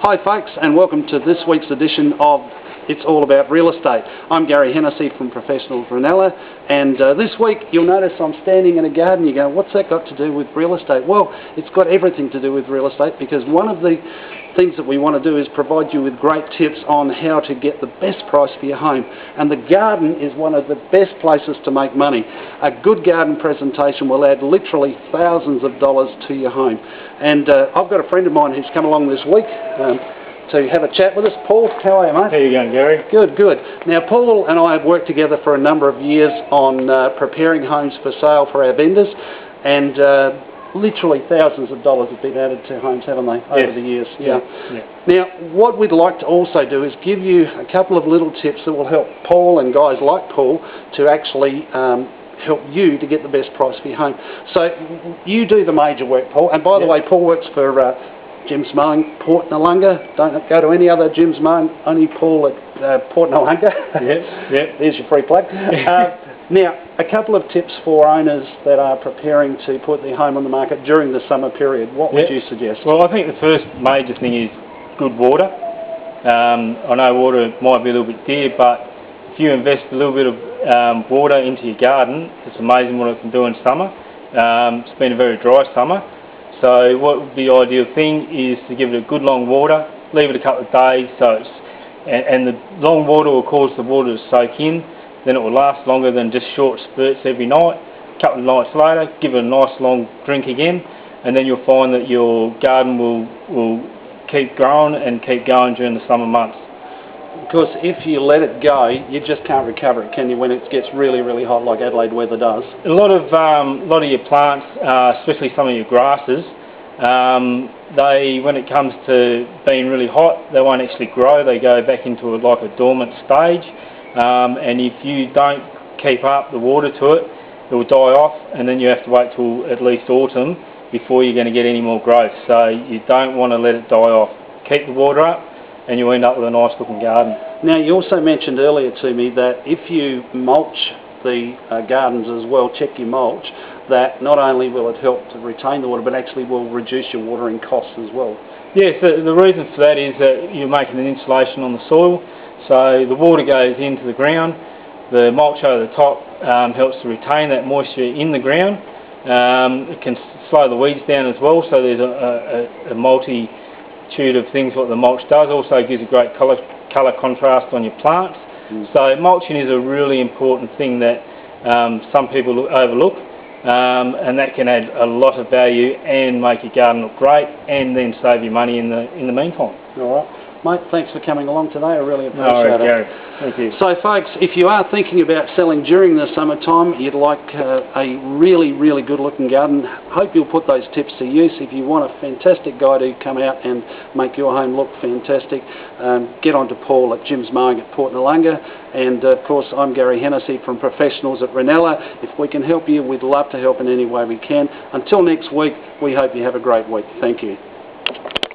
Hi folks, and welcome to this week's edition of It's All About Real Estate. I'm Gary Hennessy from Professionals Ranella, and this week you'll notice I'm standing in a garden. You go, what's that got to do with real estate? Well, it's got everything to do with real estate, because one of the things that we want to do is provide you with great tips on how to get the best price for your home. And the garden is one of the best places to make money. A good garden presentation will add literally thousands of dollars to your home. And I've got a friend of mine who's come along this week to have a chat with us. Paul, how are you, mate? How you going, Gary? Good, good. Now, Paul and I have worked together for a number of years on preparing homes for sale for our vendors, and literally thousands of dollars have been added to homes, haven't they, over the years? Yeah. Now, what we'd like to also do is give you a couple of little tips that will help Paul and guys like Paul to actually help you to get the best price for your home. So you do the major work, Paul, and by the way, Paul works for Jim's Mowing, Port Noarlunga. Don't go to any other Jim's Mowing, only Paul at Port Noarlunga. Yep. There's your free plug. Now, a couple of tips for owners that are preparing to put their home on the market during the summer period. What would you suggest? Well, I think the first major thing is good water. I know water might be a little bit dear, but if you invest a little bit of water into your garden, it's amazing what it can do in summer. It's been a very dry summer. So what would be the ideal thing is to give it a good long water, leave it a couple of days, and the long water will cause the water to soak in, then it will last longer than just short spurts every night. A couple of nights later, give it a nice long drink again, and then you'll find that your garden will keep growing and keep going during the summer months. Because if you let it go, you just can't recover it, can you, when it gets really, really hot like Adelaide weather does? A lot of your plants, especially some of your grasses, when it comes to being really hot, they won't actually grow. They go back into like a dormant stage, and if you don't keep up the water to it, it will die off, and then you have to wait till at least autumn before you're going to get any more growth. So you don't want to let it die off. Keep the water up, and you end up with a nice looking garden. Now, you also mentioned earlier to me that if you mulch the gardens as well, check your mulch, that not only will it help to retain the water, but actually will reduce your watering costs as well. Yes, the reason for that is that you're making an insulation on the soil, so the water goes into the ground. The mulch over the top helps to retain that moisture in the ground. It can slow the weeds down as well, so there's a multitude of things what the mulch does. Also gives a great colour contrast on your plants. So mulching is a really important thing that some people overlook, and that can add a lot of value and make your garden look great, and then save you money in the meantime. All right. Mate, thanks for coming along today. I really appreciate it. Gary. Thank you. So, folks, if you are thinking about selling during the summertime, you'd like a really, really good-looking garden, hope you'll put those tips to use. If you want a fantastic guy to come out and make your home look fantastic, get on to Paul at Jim's Mowing at Port Noarlunga. And, of course, I'm Gary Hennessy from Professionals at Ranella. If we can help you, we'd love to help in any way we can. Until next week, we hope you have a great week. Thank you.